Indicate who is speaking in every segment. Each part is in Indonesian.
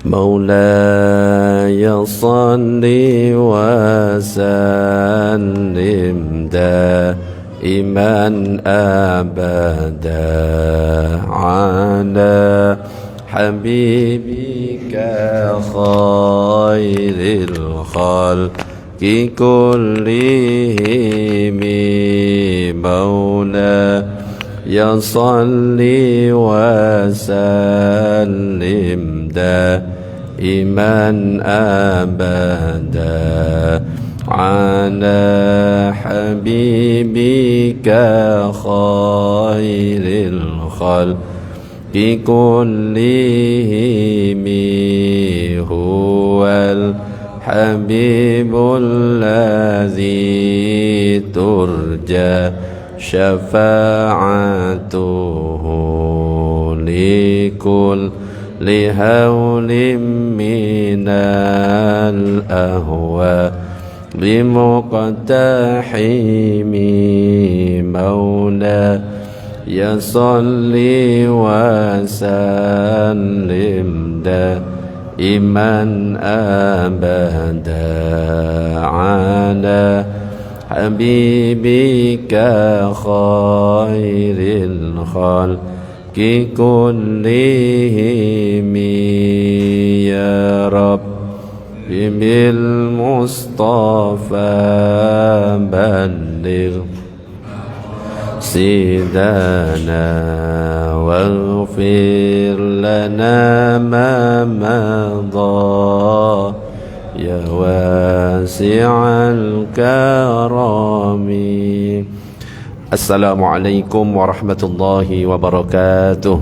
Speaker 1: مولاي صل وسلم دائما أبدا على حبيبك خير الخلق كلهم مولاي صل وسلم دائما أبدا على حبيبك خير الخلق كلهم هو الحبيب الذي ترجى شفاعته لكل هول من الأهواء بمقتحم مولاي صل وسلم دائما أبدا على حبيبك خير الخلق كلهم يا رب بالمصطفى بلغ سيدنا واغفر لنا ما مضى يا واسع الكرم. Assalamualaikum warahmatullahi wabarakatuh.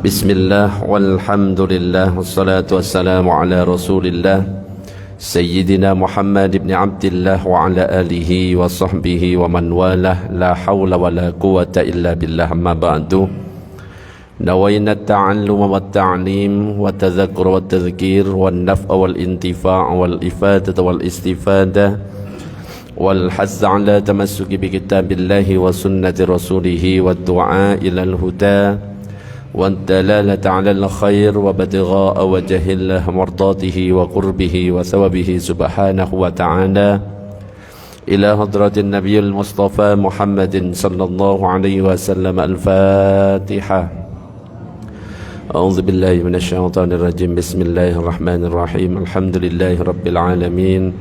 Speaker 1: Bismillah walhamdulillah wassalatu wassalamu ala rasulillah Sayyidina Muhammad ibn Abdillah wa ala alihi wa sahbihi wa man walah la hawla wa la quwata illa billah amma ba'du. Nawayna at-ta'allum wa at-ta'lim wa tadhakkur wa at-tadhkir wa an-naf'a wal intifa' wal ifadata wal istifadah wal hazz ala tamassuki bi kitabillahi wa sunnati rasulih wa ad-du'a ila al-huda wa ad-dalalata ala al-khair wa batigha'a wajhillah mardatihi wa qurbihi wa thawabihi subhanahu wa ta'ala ila hadratin nabiyil mustafa Muhammadin sallallahu alaihi wasallam. Al-Fatihah. A'udzu billahi minasy syaithanir rajim. Bismillahirrahmanirrahim. Alhamdulillahi rabbil alamin.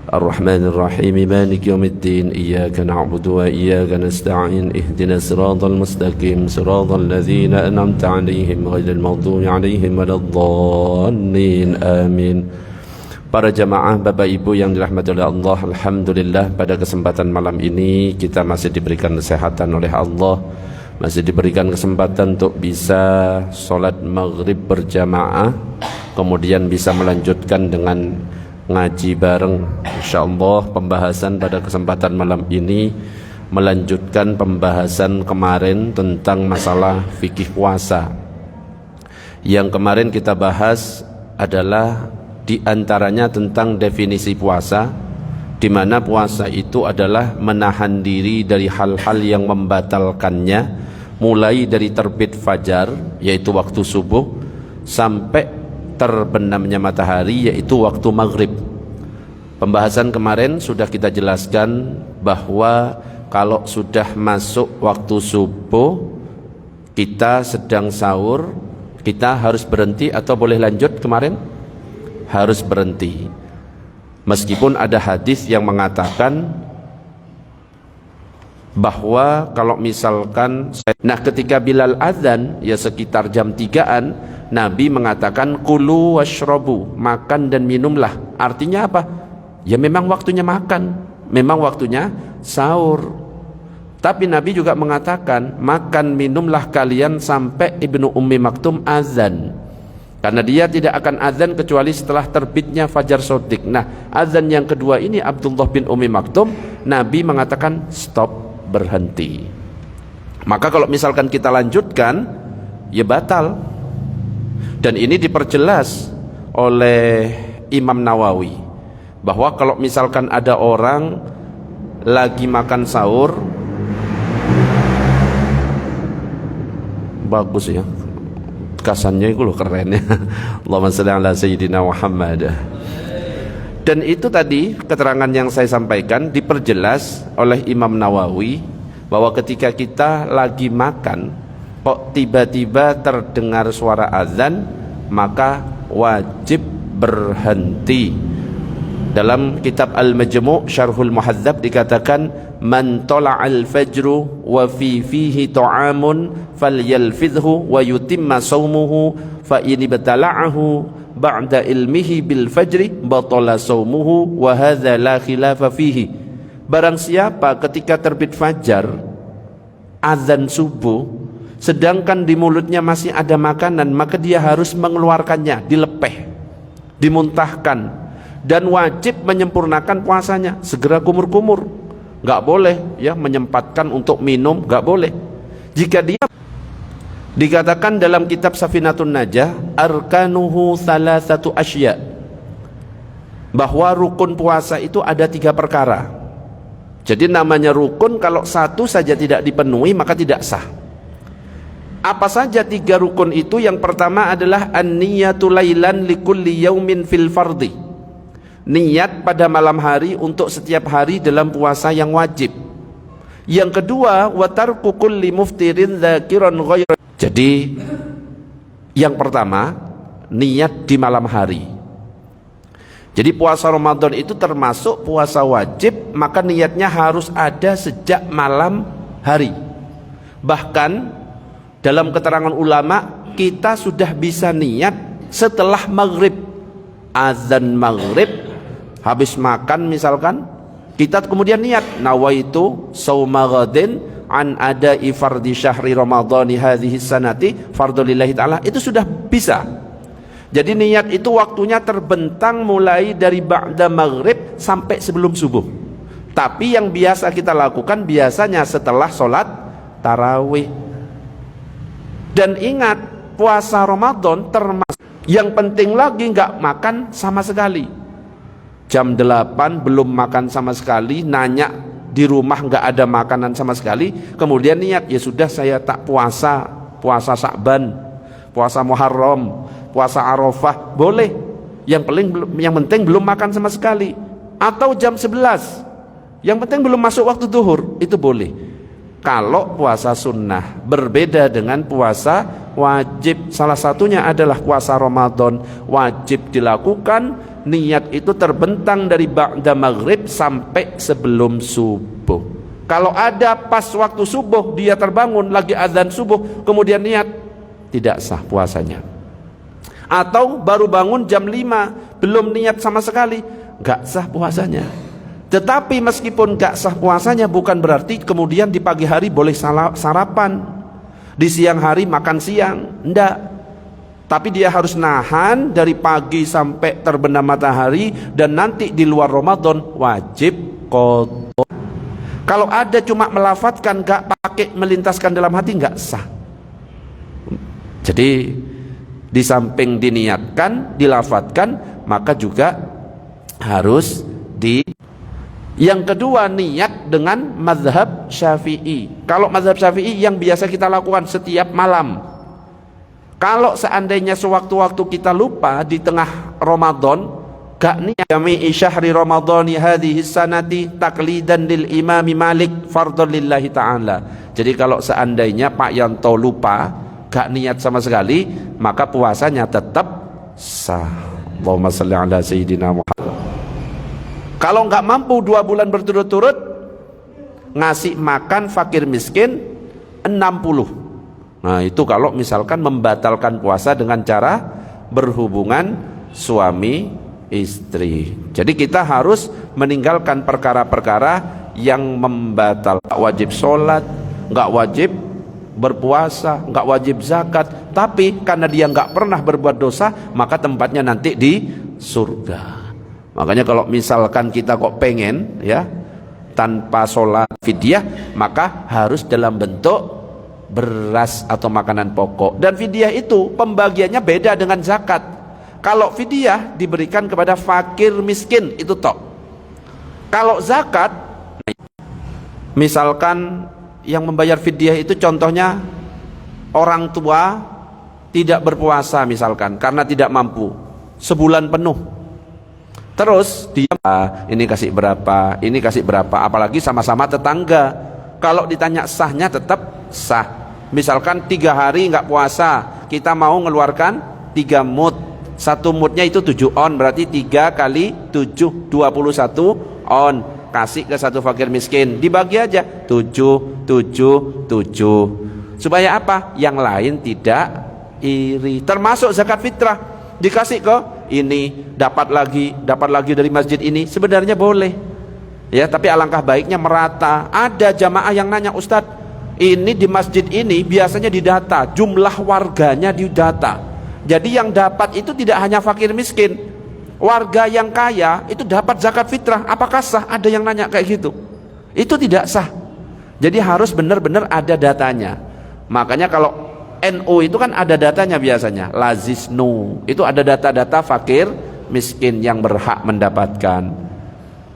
Speaker 1: Ar-Rahmanir Rahim. Maliki yaumiddin. Iyyaka na'budu wa iyyaka nasta'in. Ihdinas siratal mustaqim. Siratal ladzina an'amta 'alaihim ghairil maghdubi 'alaihim waladdallin. Amin. Para jamaah Bapak Ibu yang dirahmati oleh Allah, alhamdulillah pada kesempatan malam ini kita masih diberikan kesehatan oleh Allah. Masih diberikan kesempatan untuk bisa sholat maghrib berjamaah, kemudian bisa melanjutkan dengan ngaji bareng. InsyaAllah pembahasan pada kesempatan malam ini melanjutkan pembahasan kemarin tentang masalah fikih puasa. Yang kemarin kita bahas adalah diantaranya tentang definisi puasa, di mana puasa itu adalah menahan diri dari hal-hal yang membatalkannya, mulai dari terbit fajar yaitu waktu subuh sampai terbenamnya matahari yaitu waktu maghrib. Pembahasan kemarin sudah kita jelaskan bahwa kalau sudah masuk waktu subuh, kita sedang sahur, kita harus berhenti atau boleh lanjut. Kemarin harus berhenti, meskipun ada hadis yang mengatakan bahwa kalau misalkan ketika Bilal azan ya sekitar jam 3-an, Nabi mengatakan kulu washrabu, makan dan minumlah. Artinya apa? Ya memang waktunya makan, memang waktunya sahur. Tapi Nabi juga mengatakan makan minumlah kalian sampai Ibnu Ummi Maktum azan, karena dia tidak akan azan kecuali setelah terbitnya fajar shadiq. Nah, azan yang kedua ini Abdullah bin Ummi Maktum, Nabi mengatakan stop, berhenti. Maka kalau misalkan kita lanjutkan, ya batal. Dan ini diperjelas oleh Imam Nawawi, bahwa kalau misalkan ada orang lagi makan sahur, bagus ya, podcastannya itu loh keren ya. Allahumma shalli ala sayyidina Muhammad. Dan itu tadi keterangan yang saya sampaikan diperjelas oleh Imam Nawawi bahwa ketika kita lagi makan kok tiba-tiba terdengar suara azan, maka wajib berhenti. Dalam kitab Al-Majmu' Syarhul Muhadzab dikatakan man tala'al fajru wa fihi ta'amun falyalfidhu wa yutimma sawmuhu fa in ibtala'ahu ba'da ilmihi bil fajri batala sawmuhu wa hadza la khilafa fihi. Barang siapa ketika terbit fajar azan subuh sedangkan di mulutnya masih ada makanan, maka dia harus mengeluarkannya, dilepeh, dimuntahkan, dan wajib menyempurnakan puasanya, segera kumur-kumur. Nggak boleh ya menyempatkan untuk minum, nggak boleh. Jika dia dikatakan dalam kitab Safinatun Najah arkanuhu thalathatu asya, bahwa rukun puasa itu ada 3 perkara. Jadi namanya rukun kalau satu saja tidak dipenuhi maka tidak sah. Apa saja 3 rukun itu? Yang pertama adalah an-niyatu lailan likulli yaumin fil fardhi, niat pada malam hari untuk setiap hari dalam puasa yang wajib. Yang kedua, wa tarku kulli muftirin dzakiran ghair. Jadi yang pertama, niat di malam hari. Jadi puasa Ramadan itu termasuk puasa wajib, maka niatnya harus ada sejak malam hari. Bahkan dalam keterangan ulama, kita sudah bisa niat setelah maghrib. Azan maghrib, habis makan misalkan, kita kemudian niat nawaitu sauma ghadin an ada'i fardhi syahri ramadhani hadhihi sanati fardhulillahi ta'ala, itu sudah bisa. Jadi niat itu waktunya terbentang mulai dari ba'da maghrib sampai sebelum subuh. Tapi yang biasa kita lakukan biasanya setelah sholat tarawih. Dan ingat, puasa Ramadan termasuk yang penting lagi nggak makan sama sekali. Jam 8 belum makan sama sekali, nanya di rumah nggak ada makanan sama sekali, kemudian niat, ya sudah saya tak puasa, puasa Sa'ban, puasa Muharram, puasa Arafah, boleh. Yang penting belum makan sama sekali. Atau jam 11, yang penting belum masuk waktu zuhur, itu boleh. Kalau puasa sunnah berbeda dengan puasa wajib. Salah satunya adalah puasa Ramadan, wajib dilakukan. Niat itu terbentang dari ba'da maghrib sampai sebelum subuh. Kalau ada pas waktu subuh dia terbangun lagi azan subuh kemudian niat, tidak sah puasanya. Atau baru bangun jam 5 belum niat sama sekali, gak sah puasanya. Tetapi meskipun gak sah puasanya bukan berarti kemudian di pagi hari boleh sarapan, di siang hari makan siang, enggak. Tapi dia harus nahan dari pagi sampai terbenam matahari, dan nanti di luar Ramadan wajib qadha. Kalau ada cuma melafatkan gak pakai melintaskan dalam hati, gak sah. Jadi di samping diniatkan, dilafatkan, maka juga harus Yang kedua, niat dengan mazhab Syafi'i. Kalau mazhab Syafi'i yang biasa kita lakukan setiap malam. Kalau seandainya sewaktu-waktu kita lupa di tengah Ramadan, gak niat jami'i syahri ramadhani hadhihi sanati taqlidan lil imami Malik fardhon lillahi ta'ala. Jadi kalau seandainya Pak Yanto lupa, gak niat sama sekali, maka puasanya tetap sah. Allahumma shalli ala sayyidina Muhammad. Kalau nggak mampu 2 bulan berturut-turut ngasih makan fakir miskin 60. Nah itu kalau misalkan membatalkan puasa dengan cara berhubungan suami istri. Jadi kita harus meninggalkan perkara-perkara yang membatalkan. Nggak wajib sholat, nggak wajib berpuasa, nggak wajib zakat, tapi karena dia nggak pernah berbuat dosa, maka tempatnya nanti di surga. Makanya kalau misalkan kita kok pengen ya tanpa sholat fidyah, maka harus dalam bentuk beras atau makanan pokok. Dan fidyah itu pembagiannya beda dengan zakat. Kalau fidyah diberikan kepada fakir miskin, itu tok. Kalau zakat, misalkan yang membayar fidyah itu contohnya orang tua tidak berpuasa misalkan karena tidak mampu sebulan penuh, terus dia ini kasih berapa, ini kasih berapa, apalagi sama-sama tetangga, kalau ditanya sahnya tetap sah. Misalkan 3 hari nggak puasa, kita mau ngeluarkan 3 mud, 1 mudnya itu 7 on, berarti 3 kali 7 21 on, kasih ke satu fakir miskin, dibagi aja 7 7 7, supaya apa? Yang lain tidak iri. Termasuk zakat fitrah, dikasih ke ini, dapat lagi dari masjid ini, sebenarnya boleh ya, tapi alangkah baiknya merata. Ada jamaah yang nanya, Ustadz, ini di masjid ini biasanya didata, jumlah warganya didata, jadi yang dapat itu tidak hanya fakir miskin, warga yang kaya itu dapat zakat fitrah. Apakah sah? Ada yang nanya kayak gitu. Itu tidak sah. Jadi harus benar-benar ada datanya. Makanya kalau NU itu kan ada datanya biasanya, Lazisnu itu ada data-data fakir miskin yang berhak mendapatkan.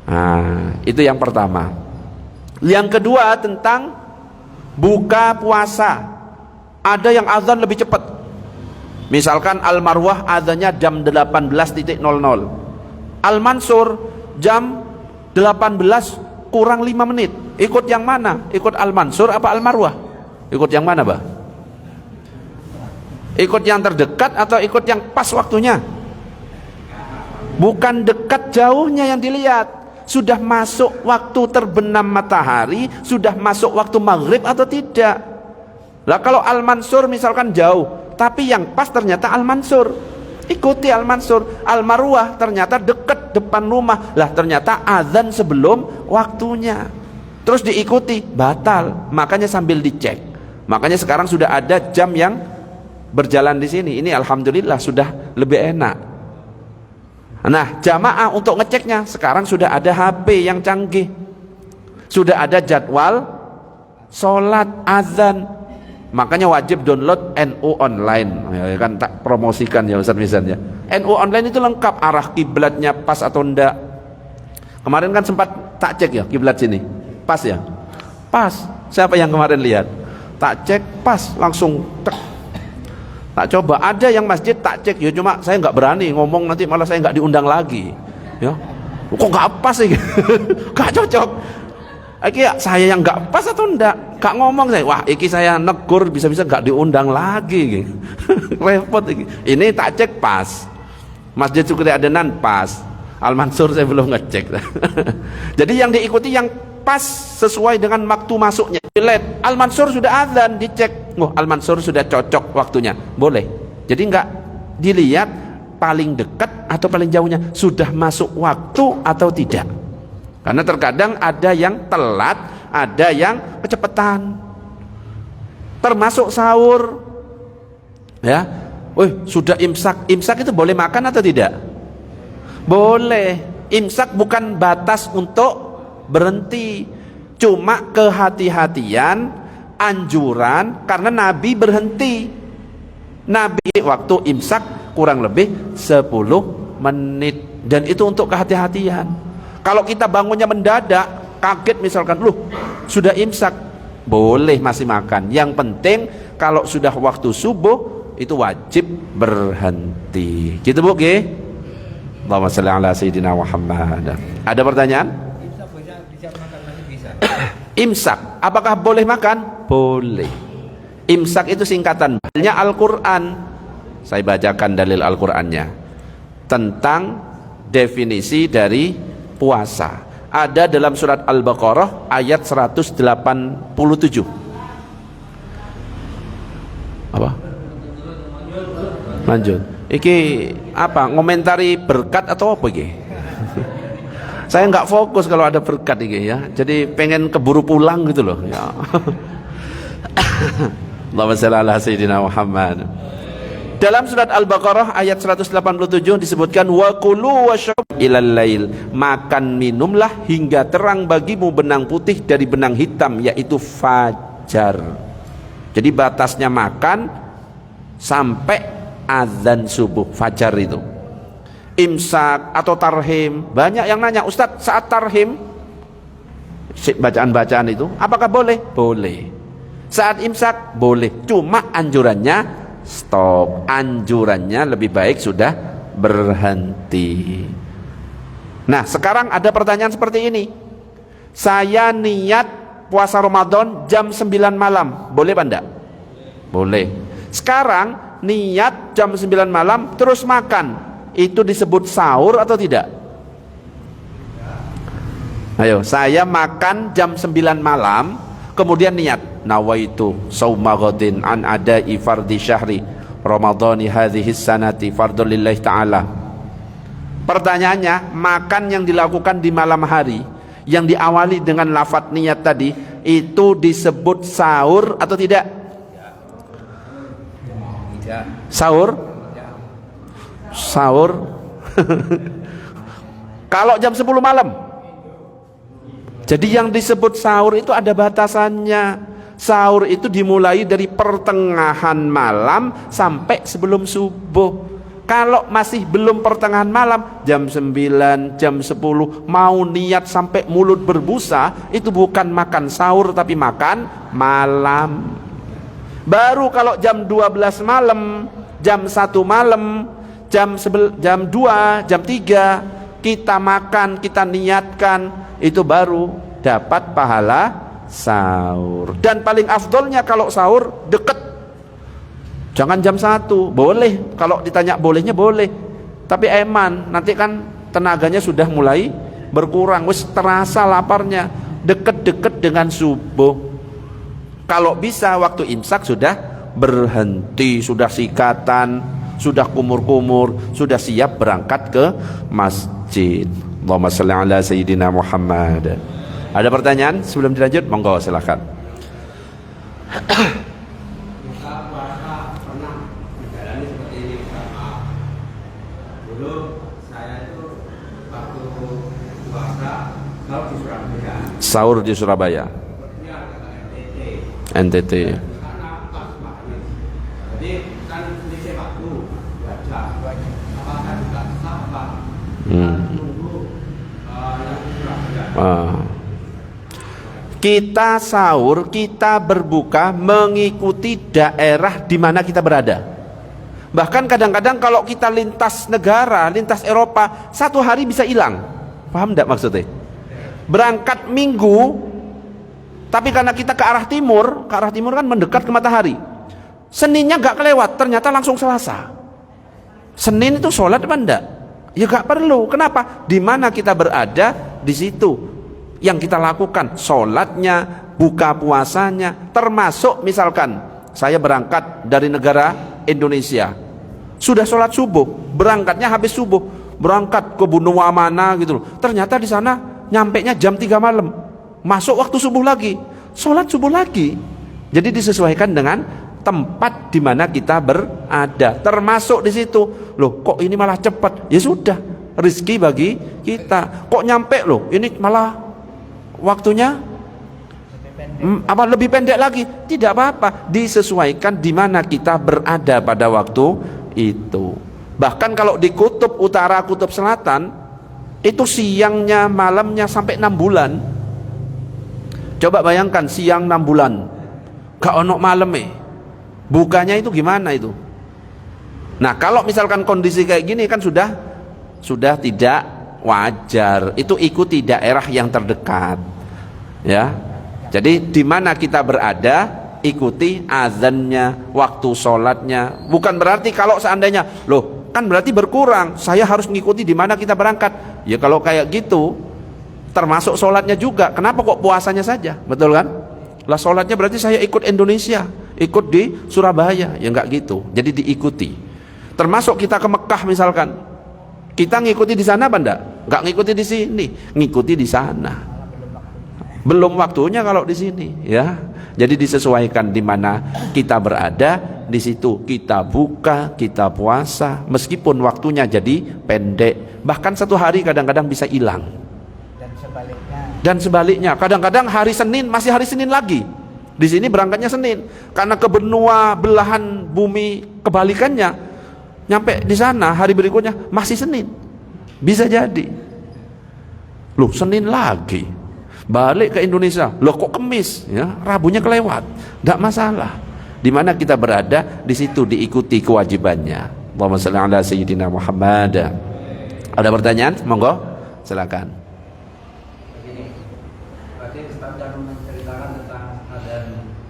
Speaker 1: Nah, itu yang pertama. Yang kedua tentang buka puasa. Ada yang azan lebih cepat, misalkan Al-Marwah azannya jam 18.00, Al-Mansur jam 18 kurang 5 menit. Ikut yang mana? Ikut Al-Mansur apa Al-Marwah? Ikut yang mana, Bah? Ikut yang terdekat atau ikut yang pas waktunya? Bukan dekat jauhnya yang dilihat, sudah masuk waktu terbenam matahari, sudah masuk waktu maghrib atau tidak. Lah kalau Al-Mansur misalkan jauh, tapi yang pas ternyata Al-Mansur, ikuti Al-Mansur. Al-Marwah ternyata dekat depan rumah, lah ternyata azan sebelum waktunya, terus diikuti, batal. Makanya sambil dicek. Makanya sekarang sudah ada jam yang berjalan di sini. Ini alhamdulillah sudah lebih enak. Nah, jamaah untuk ngeceknya sekarang sudah ada HP yang canggih, sudah ada jadwal sholat azan. Makanya wajib download NU online, ya kan, tak promosikan ya Ustaz misalnya. NU online itu lengkap, arah kiblatnya pas atau enggak. Kemarin kan sempat tak cek ya kiblat sini, pas ya, pas. Siapa yang kemarin lihat? Tak cek pas, langsung tek. Tak coba. Ada yang masjid tak cek ya, cuma saya nggak berani ngomong, nanti malah saya nggak diundang lagi ya. Kok nggak pas sih? Nggak cocok. Iki saya yang nggak pas atau enggak? Gak ngomong saya, wah iki saya negur, bisa-bisa nggak diundang lagi. Repot iki. Ini tak cek pas. Masjid Sukri Adenan pas. Al-Mansur saya belum ngecek. Jadi yang diikuti yang pas sesuai dengan waktu masuknya. Dilihat Al-Mansur sudah azan, dicek, oh Al-Mansur sudah cocok waktunya, boleh. Jadi nggak dilihat paling dekat atau paling jauhnya, sudah masuk waktu atau tidak. Karena terkadang ada yang telat, ada yang kecepatan. Termasuk sahur. Ya. Sudah imsak. Imsak itu boleh makan atau tidak? Boleh. Imsak bukan batas untuk berhenti. Cuma kehati-hatian, anjuran, karena Nabi berhenti. Nabi waktu imsak kurang lebih 10 menit. Dan itu untuk kehati-hatian. Kalau kita bangunnya mendadak, kaget misalkan, sudah imsak, boleh masih makan. Yang penting kalau sudah waktu subuh itu wajib berhenti. Gitu Bu, nggih? Allahumma shalli ala sayyidina Muhammad. Ada pertanyaan? Imsak, apakah boleh makan? Boleh. Imsak itu singkatan dalilnya Al-Quran. Saya bacakan dalil Al-Qurannya tentang definisi dari puasa. Ada dalam surat Al-Baqarah ayat 187. Apa? Lanjut. Iki apa? Ngomentari berkat atau apa iki? Saya nggak fokus kalau ada berkat iki ya. Jadi pengen keburu pulang gitu loh ya. Allahumma shalli ala sayyidina Muhammad. Dalam surat Al-Baqarah ayat 187 disebutkan wa kulu washrabu ilal lail, makan minumlah hingga terang bagimu benang putih dari benang hitam, yaitu fajar. Jadi batasnya makan sampai azan subuh fajar itu. Imsak atau tarhim, banyak yang nanya, Ustadz saat tarhim bacaan-bacaan itu apakah boleh? Boleh. Saat imsak boleh, cuma anjurannya stop. Anjurannya lebih baik sudah berhenti. Nah, sekarang ada pertanyaan seperti ini. Saya niat puasa Ramadan jam 9 malam, boleh apa enggak? Boleh. Sekarang niat jam 9 malam terus makan, itu disebut sahur atau tidak? Ayo, saya makan jam 9 malam, kemudian niat nawaitu shauma ghadin an adai fardhi syahri ramadhani hadhihi sanati fardhu lillahi ta'ala. Pertanyaannya, makan yang dilakukan di malam hari yang diawali dengan lafaz niat tadi, itu disebut sahur atau tidak? Sahur? Sahur. Kalau jam 10 malam. Jadi yang disebut sahur itu ada batasannya. Sahur itu dimulai dari pertengahan malam sampai sebelum subuh. Kalau masih belum pertengahan malam, jam 9, jam 10, mau niat sampai mulut berbusa, itu bukan makan sahur tapi makan malam. Baru kalau jam 12 malam, jam 1 malam, jam 2, jam 3, kita makan, kita niatkan, itu baru dapat pahala sahur. Dan paling afdolnya kalau sahur deket. Jangan jam 1, boleh. Kalau ditanya bolehnya boleh. Tapi eman, nanti kan tenaganya sudah mulai berkurang. Wis terasa laparnya. Deket-deket dengan subuh. Kalau bisa waktu imsak sudah berhenti, sudah sikatan, sudah kumur-kumur, sudah siap berangkat ke masjid. Allahumma shalli ala sayyidina Muhammad. Ada pertanyaan sebelum dilanjut? Monggo silakan. Sahur di Surabaya, NTT. Kita sahur, kita berbuka mengikuti daerah di mana kita berada. Bahkan kadang-kadang kalau kita lintas negara, lintas Eropa, 1 hari bisa hilang. Paham enggak maksudnya? Berangkat Minggu, tapi karena kita ke arah timur kan mendekat ke matahari. Seninnya gak kelewat, ternyata langsung Selasa. Senin itu sholat apa enggak? Ya gak perlu. Kenapa? Di mana kita berada, di situ yang kita lakukan sholatnya, buka puasanya. Termasuk misalkan saya berangkat dari negara Indonesia, sudah sholat subuh, berangkatnya habis subuh, berangkat ke benua mana gitu loh. Ternyata di sana nyampenya jam 3 malam, masuk waktu subuh lagi, sholat subuh lagi. Jadi disesuaikan dengan tempat di mana kita berada, termasuk di situ. Loh, kok ini malah cepat? Ya sudah, rezeki bagi kita. Kok nyampe loh, ini malah waktunya lebih pendek lagi? Tidak apa-apa, disesuaikan di mana kita berada pada waktu itu. Bahkan kalau di kutub utara, kutub selatan, itu siangnya, malamnya sampai 6 bulan. Coba bayangkan siang 6 bulan, gak ono malam bukanya itu gimana itu? Nah, kalau misalkan kondisi kayak gini kan sudah tidak wajar. Itu ikuti daerah yang terdekat, ya. Jadi di mana kita berada, ikuti azannya, waktu sholatnya. Bukan berarti kalau seandainya, loh kan berarti berkurang, saya harus mengikuti di mana kita berangkat. Ya kalau kayak gitu, termasuk sholatnya juga. Kenapa kok puasanya saja? Betul kan? Lah sholatnya berarti saya ikut Indonesia, ikut di Surabaya. Ya enggak gitu. Jadi diikuti. Termasuk kita ke Mekah misalkan, kita ngikuti di sana apa enggak? Enggak ngikuti di sini, ngikuti di sana. Belum waktunya kalau di sini, ya. Jadi disesuaikan di mana kita berada, di situ kita buka, kita puasa, meskipun waktunya jadi pendek. Bahkan 1 hari kadang-kadang bisa hilang. Dan sebaliknya, kadang-kadang hari Senin masih hari Senin lagi. Di sini berangkatnya Senin, karena ke benua belahan bumi kebalikannya, nyampe di sana hari berikutnya masih Senin. Bisa jadi. Loh, Senin lagi. Balik ke Indonesia, loh kok Kemis, ya, Rabunya kelewat, tidak masalah. Di mana kita berada, di situ diikuti kewajibannya. Allahumma shalli ala sayyidina Muhammad. Ada pertanyaan? Monggo, silakan.
Speaker 2: Begini, tadi Ustaz kan menceritakan tentang adzan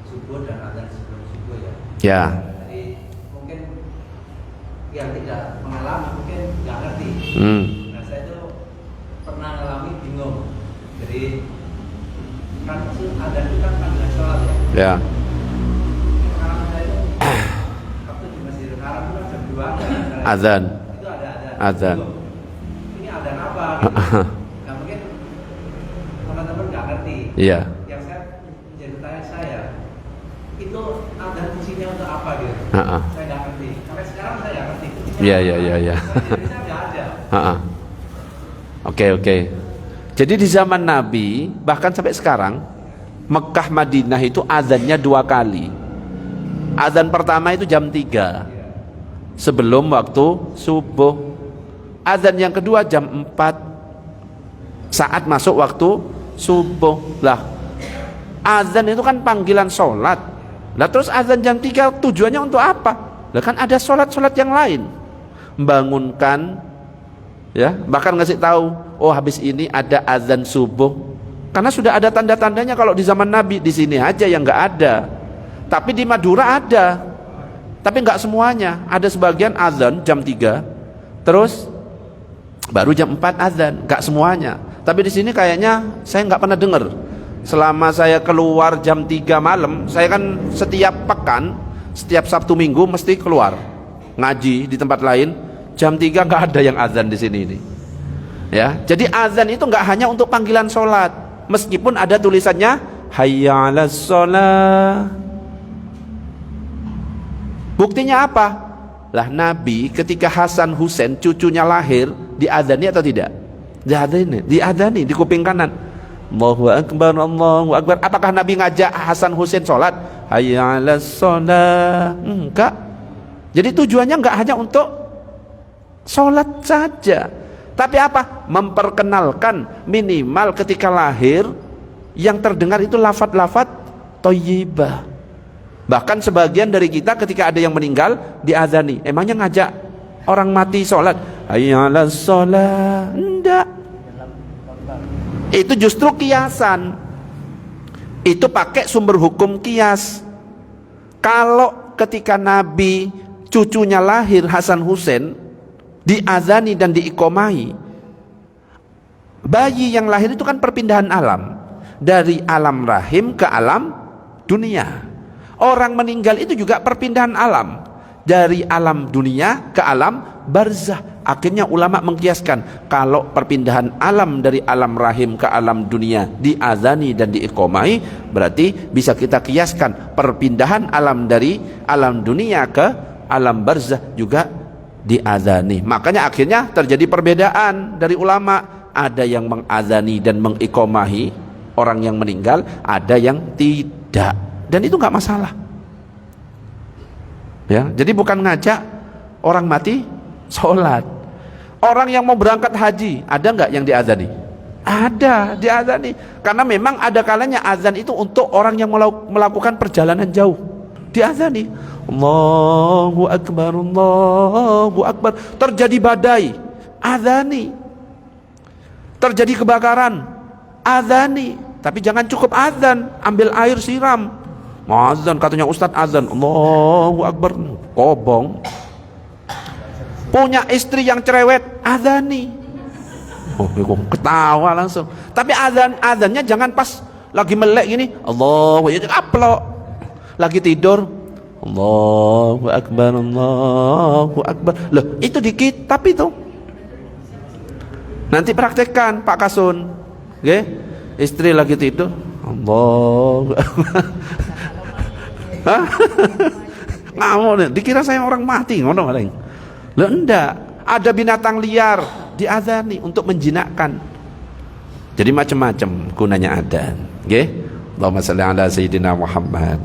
Speaker 2: subuh dan adzan sebelum subuh ya.
Speaker 1: Ya.
Speaker 2: Jadi mungkin yang tidak mengalami mungkin nggak ngerti. Nah saya itu pernah mengalami bingung. Jadi kan adzan itu kan panggilan sholat ya.
Speaker 1: Ya.
Speaker 2: Pengalaman saya itu waktu di Masjidil Haram itu kan jam 2
Speaker 1: Adzan.
Speaker 2: itu ada
Speaker 1: Adzan.
Speaker 2: Ini adzan apa? Gitu. Nah mungkin teman-teman nggak ngerti.
Speaker 1: Iya.
Speaker 2: Yang saya menjadi pertanyaan saya itu adzan fungsinya untuk apa gitu? Saya nggak ngerti. Sampai sekarang saya nggak ngerti.
Speaker 1: Iya.
Speaker 2: Saya nggak ada.
Speaker 1: Oke. Jadi di zaman Nabi bahkan sampai sekarang Mekah Madinah itu azannya 2 kali. Azan pertama itu jam 3 sebelum waktu subuh. Azan yang kedua jam 4 saat masuk waktu subuh. Lah, azan itu kan panggilan sholat. Lah terus azan jam 3 tujuannya untuk apa? Lah kan ada sholat-sholat yang lain. Membangunkan, ya, bahkan ngasih tahu, oh habis ini ada azan subuh. Karena sudah ada tanda-tandanya kalau di zaman Nabi. Di sini aja yang nggak ada. Tapi di Madura ada. Tapi nggak semuanya. Ada sebagian azan jam 3, terus baru jam 4 azan. Nggak semuanya. Tapi di sini kayaknya saya nggak pernah dengar. Selama saya keluar jam 3 malam, saya kan setiap pekan, setiap Sabtu Minggu mesti keluar ngaji di tempat lain. Jam 3 nggak ada yang azan di sini ini. Ya, jadi azan itu nggak hanya untuk panggilan sholat, meskipun ada tulisannya hayya 'alas shalah. Buktinya apa? Lah Nabi ketika Hasan Husain cucunya lahir diadzani atau tidak? Diadzani di kuping kanan. Allahu akbar, Allahu akbar. Apakah Nabi ngajak Hasan Husain sholat? Hayya 'alas shalah. Enggak. Jadi tujuannya enggak hanya untuk sholat saja, tapi apa? Memperkenalkan minimal ketika lahir yang terdengar itu lafaz-lafaz thayyibah. Bahkan sebagian dari kita ketika ada yang meninggal diadzani. Emangnya ngajak orang mati sholat? Hayya 'alas shalah. Enggak. Itu justru kiasan. Itu pakai sumber hukum kias. Kalau ketika Nabi cucunya lahir Hasan Husain diazani dan diikomai, bayi yang lahir itu kan perpindahan alam dari alam rahim ke alam dunia. Orang meninggal itu juga perpindahan alam dari alam dunia ke alam barzah. Akhirnya ulama mengkiaskan kalau perpindahan alam dari alam rahim ke alam dunia diazani dan diikomai, berarti bisa kita kiaskan perpindahan alam dari alam dunia ke alam barzah juga diazani. Makanya akhirnya terjadi perbedaan dari ulama. Ada yang mengazani dan mengikomahi orang yang meninggal, ada yang tidak. Dan itu nggak masalah. Ya, jadi bukan ngajak orang mati sholat. Orang yang mau berangkat haji, ada nggak yang diazani? Ada, diazani. Karena memang ada kalanya azan itu untuk orang yang melakukan perjalanan jauh. Diazani. Allahu akbar, Allahu akbar. Terjadi badai, azani. Terjadi kebakaran, azani. Tapi jangan cukup azan, ambil air siram. Azan, katanya Ustadz azan, Allahu akbar, kobong. Punya istri yang cerewet, azani. Oh, ketawa langsung. Tapi azannya jangan pas lagi melek gini, Allahu ya aplok. Lagi tidur, Allahu akbar, Allahu akbar. Loh, itu di kitab itu. Nanti praktekkan Pak Kasun. Oke? Istri lagi tidur, Allahu akbar. Hah? Ngawur, dikira saya orang mati, ngono paling. Loh enggak, ada binatang liar diazani untuk menjinakkan. Jadi macam-macam gunanya adzan. Nggih? Allahumma shalli ala sayyidina Muhammad.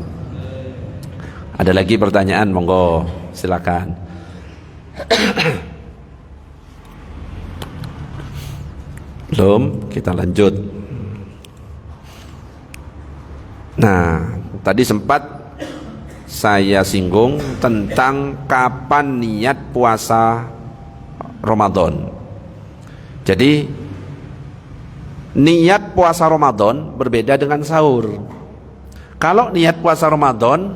Speaker 1: Ada lagi pertanyaan, monggo silakan. Belum, kita lanjut. Nah, tadi sempat saya singgung tentang kapan niat puasa Ramadan. Jadi niat puasa Ramadan berbeda dengan sahur. Kalau niat puasa Ramadan,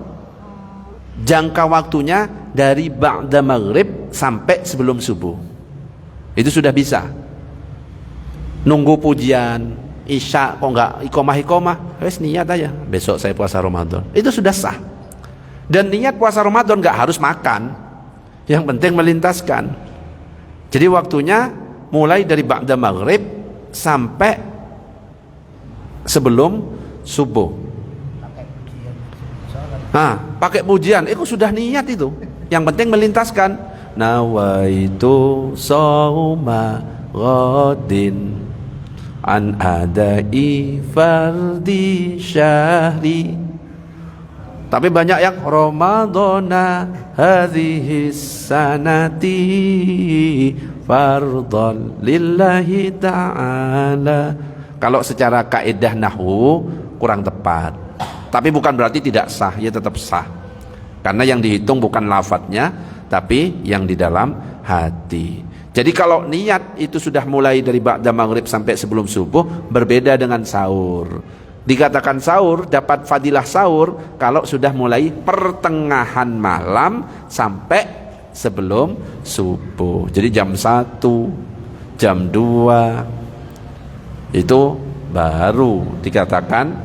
Speaker 1: jangka waktunya dari ba'da maghrib sampai sebelum subuh. Itu sudah bisa. Nunggu pujian Isya kok enggak iqomah, wes niat aja, besok saya puasa Ramadan. Itu sudah sah. Dan niat puasa Ramadan enggak harus makan. Yang penting melintaskan. Jadi waktunya mulai dari ba'da maghrib sampai sebelum subuh. Pakai pujian, itu sudah niat itu. Yang penting melintaskan. Nawaitu shauma ghadin an adai fardi syahri. Tapi banyak yang Ramadana hadhihi sanati fardhan lillahi ta'ala. Kalau secara kaidah nahwu kurang tepat. Tapi bukan berarti tidak sah, ya tetap sah. Karena yang dihitung bukan lafadznya, tapi yang di dalam hati. Jadi kalau niat itu sudah mulai dari ba'da maghrib sampai sebelum subuh, berbeda dengan sahur. Dikatakan sahur, dapat fadilah sahur kalau sudah mulai pertengahan malam sampai sebelum subuh. Jadi jam 1, jam 2 itu baru dikatakan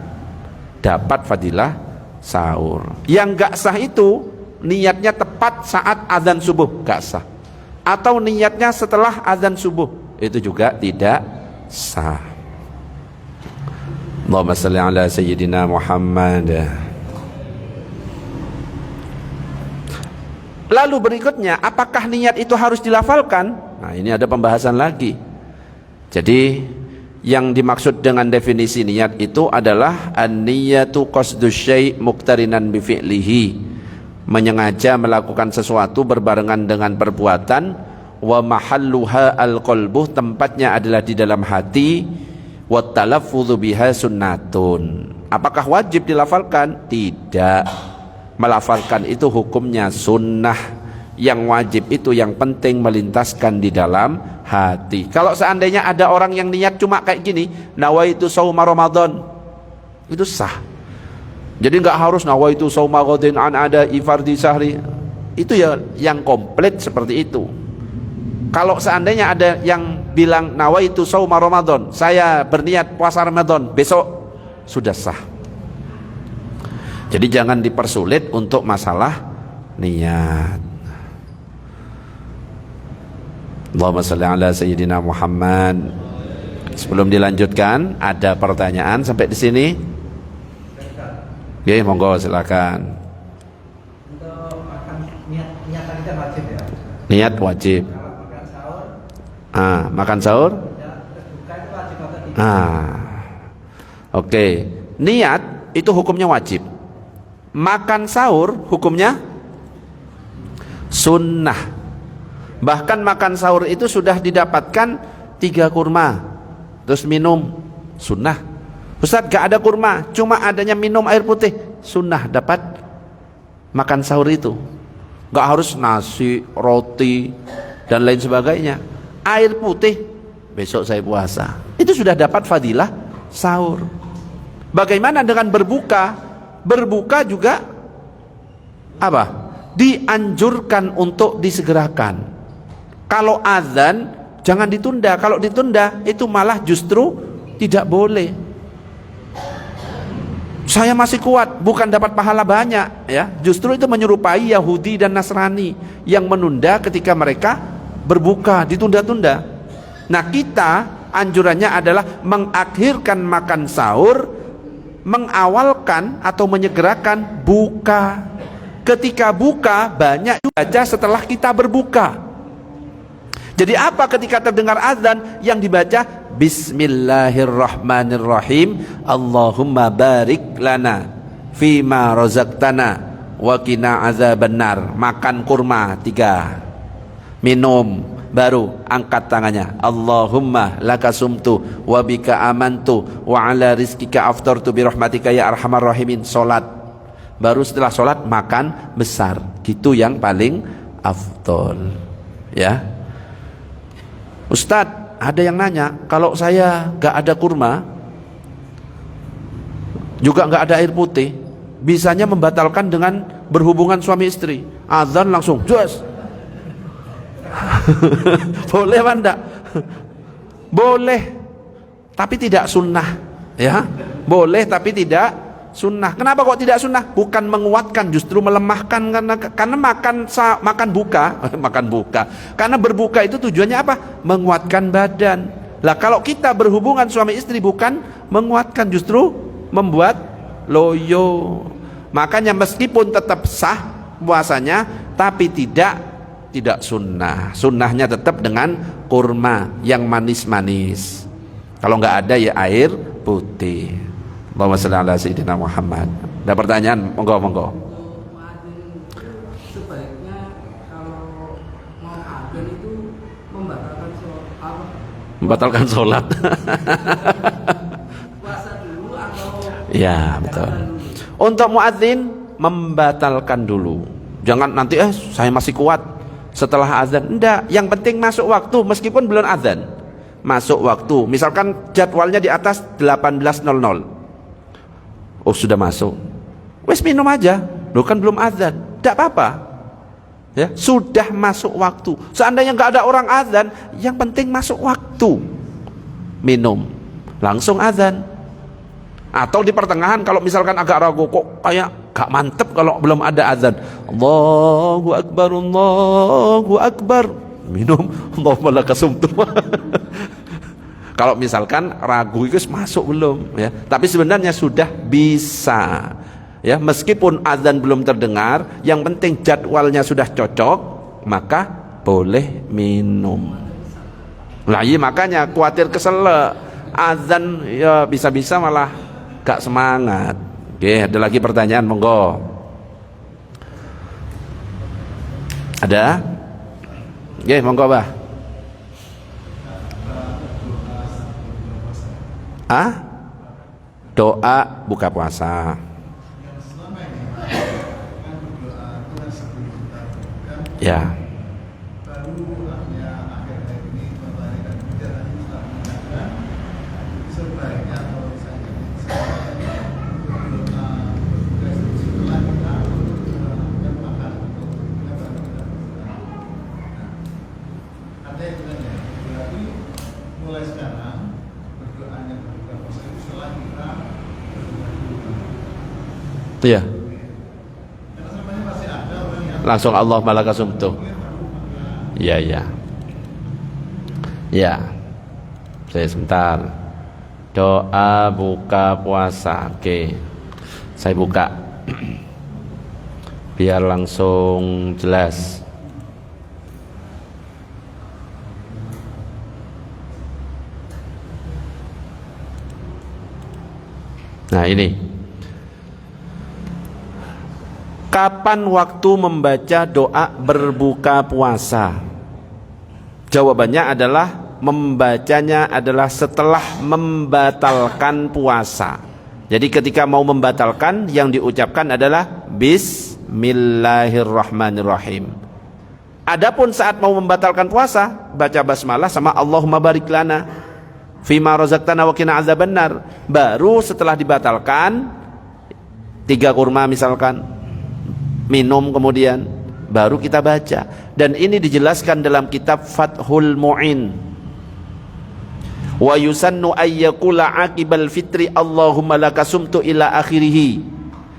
Speaker 1: dapat fadilah sahur. Yang gak sah itu niatnya tepat saat azan subuh, gak sah. Atau niatnya setelah azan subuh, itu juga tidak sah. Allahumma salli ala sayyidina Muhammad. Lalu berikutnya, apakah niat itu harus dilafalkan? Nah, ini ada pembahasan lagi. Jadi yang dimaksud dengan definisi niat itu adalah an-niyatu qasdus syai' muqtarinan bi fi'lihi, menyengaja melakukan sesuatu berbarengan dengan perbuatan, wa mahalluha al-qalbuh, tempatnya adalah di dalam hati, wa talaffudzu biha sunnatun. Apakah wajib dilafalkan? Tidak. Melafalkan itu hukumnya sunnah. Yang wajib itu yang penting melintaskan di dalam hati. Kalau seandainya ada orang yang niat cuma kayak gini, nawaitu shauma Ramadan, itu sah. Jadi nggak harus nawaitu shauma ghadin an ada ifardi sahri. Itu ya yang komplit seperti itu. Kalau seandainya ada yang bilang nawaitu shauma Ramadan, saya berniat puasa Ramadan besok, sudah sah. Jadi jangan dipersulit untuk masalah niat. Allahumma salli ala sayyidina Muhammad. Sebelum dilanjutkan, ada pertanyaan sampai di sini? Ya, monggo silakan.
Speaker 2: Untuk makan niat tadi kan wajib ya?
Speaker 1: Niat wajib.
Speaker 2: Kalau makan sahur?
Speaker 1: Makan sahur?
Speaker 2: Ya, terus buka itu wajib atau tidak?
Speaker 1: Oke. Niat itu hukumnya wajib. Makan sahur hukumnya sunnah. Bahkan makan sahur itu sudah didapatkan 3 kurma, terus minum, sunnah. Ustaz, gak ada kurma, cuma adanya minum air putih, sunnah dapat makan sahur itu. Gak harus nasi, roti, dan lain sebagainya. Air putih, besok saya puasa. Itu sudah dapat fadilah sahur. Bagaimana dengan berbuka? Berbuka juga apa? Dianjurkan untuk disegerakan. Kalau azan jangan ditunda. Kalau ditunda itu malah justru tidak boleh. Saya masih kuat, bukan dapat pahala banyak, ya. Justru itu menyerupai Yahudi dan Nasrani yang menunda ketika mereka berbuka, ditunda-tunda. Nah, kita anjurannya adalah mengakhirkan makan sahur, mengawalkan atau menyegerakan buka. Ketika buka banyak baca setelah kita berbuka. Jadi apa ketika terdengar azan yang dibaca? Bismillahirrahmanirrahim. Allahumma barik lana fima razaqtana wa qina azabannar. Makan kurma 3. Minum, baru angkat tangannya. Allahumma laka sumtu wa bika amantu wa ala rizkika aftartu bi rahmatika ya arhamar rahimin. Salat. baru setelah sholat makan besar. Gitu yang paling afdol. Ya, Ustadz, ada yang nanya, kalau saya gak ada kurma, juga gak ada air putih, bisanya membatalkan dengan berhubungan suami istri. Azan langsung jos. Boleh apa enggak? Boleh, tapi tidak sunnah. Ya, boleh tapi tidak sunnah. Kenapa kok tidak sunnah? Bukan menguatkan, justru melemahkan, karena makan buka. Karena berbuka itu tujuannya apa? Menguatkan badan. Lah kalau kita berhubungan suami istri bukan menguatkan, justru membuat loyo. Makanya meskipun tetap sah puasanya, tapi tidak sunnah. Sunnahnya tetap dengan kurma yang manis-manis. Kalau nggak ada ya air putih. Allahumma shalli ala sayyidina Muhammad. Ada pertanyaan? Monggo.
Speaker 2: Sebaiknya kalau mau adzan itu
Speaker 1: membatalkan sholat.
Speaker 2: Puasa dulu atau
Speaker 1: Ya, betul. Untuk muadzin membatalkan dulu. Jangan nanti saya masih kuat setelah azan. Enggak, yang penting masuk waktu meskipun belum azan. Masuk waktu. Misalkan jadwalnya di atas 18.00. Oh, sudah masuk. Wes minum aja. Loh kan belum azan. Enggak apa-apa. Ya, sudah masuk waktu. Seandainya enggak ada orang azan, yang penting masuk waktu. Minum. Langsung azan. Atau di pertengahan kalau misalkan agak ragu, kok kayak gak mantep kalau belum ada azan. Allahu Akbar, Allahu Akbar. Minum. Allahumma lakasumtu. Kalau misalkan ragu itu masuk belum ya. Tapi sebenarnya sudah bisa. Ya, meskipun azan belum terdengar, yang penting jadwalnya sudah cocok, maka boleh minum. Lah iya, makanya khawatir keselak. Azan ya bisa-bisa malah gak semangat. Oke, ada lagi pertanyaan, monggo. Ada? Oke, monggo, Bah. Doa buka puasa. Ya. Iya. Langsung Allah malakasumtu. Iya, iya. Ya. Saya sebentar. Doa buka puasa. Oke. Saya buka. Biar langsung jelas. Nah, ini. Kapan waktu membaca doa berbuka puasa? Jawabannya adalah membacanya adalah setelah membatalkan puasa. Jadi ketika mau membatalkan, yang diucapkan adalah Bismillahirrahmanirrahim. Adapun saat mau membatalkan puasa, baca basmalah sama Allahumma barik lana fima razaqtana wa qina azabannar. Baru setelah dibatalkan 3 kurma misalkan, minum kemudian baru kita baca. Dan ini dijelaskan dalam kitab Fathul Mu'in. Wa yusannu ayyakula aqibal fitri Allahumma lakasumtu ila akhirih.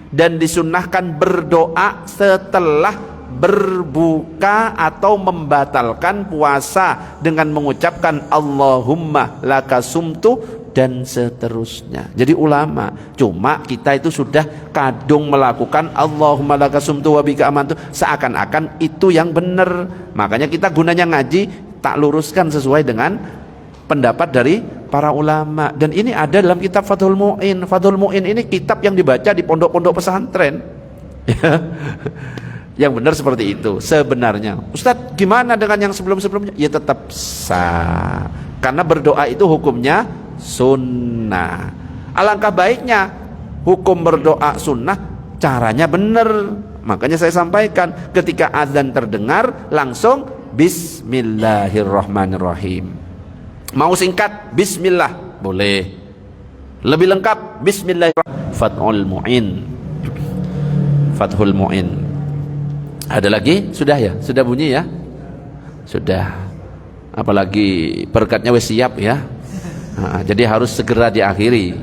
Speaker 1: Dan disunnahkan berdoa setelah berbuka atau membatalkan puasa dengan mengucapkan Allahumma lakasumtu dan seterusnya. Jadi ulama, cuma kita itu sudah kadung melakukan Allahumma lakasumtu wa bika amantu, seakan-akan itu yang benar. Makanya kita gunanya ngaji, tak luruskan sesuai dengan pendapat dari para ulama. Dan ini ada dalam kitab Fathul Mu'in. Fathul Mu'in ini kitab yang dibaca di pondok-pondok pesantren. Yang benar seperti itu sebenarnya. Ustadz, gimana dengan yang sebelum-sebelumnya? Ya tetap sah, karena berdoa itu hukumnya sunnah. Alangkah baiknya hukum berdoa sunnah caranya benar. Makanya saya sampaikan, ketika azan terdengar langsung Bismillahirrahmanirrahim. Mau singkat Bismillah boleh, lebih lengkap Bismillahirrahmanirrahim. Fathul Mu'in. Ada lagi? Sudah ya? Sudah bunyi ya? Sudah. Apalagi berkatnya wis siap ya. Jadi harus segera diakhiri.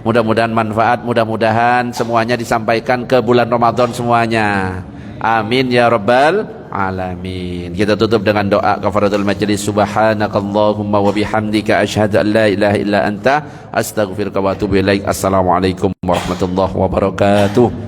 Speaker 1: Mudah-mudahan manfaat, mudah-mudahan semuanya disampaikan ke bulan Ramadan semuanya. Amin ya rabbal alamin. Kita tutup dengan doa kafaratul majlis. Subhanakallahumma wa bihamdika asyhadu an la ilaha illa anta astaghfiruka wa atubu ilaik. Assalamualaikum warahmatullahi wabarakatuh.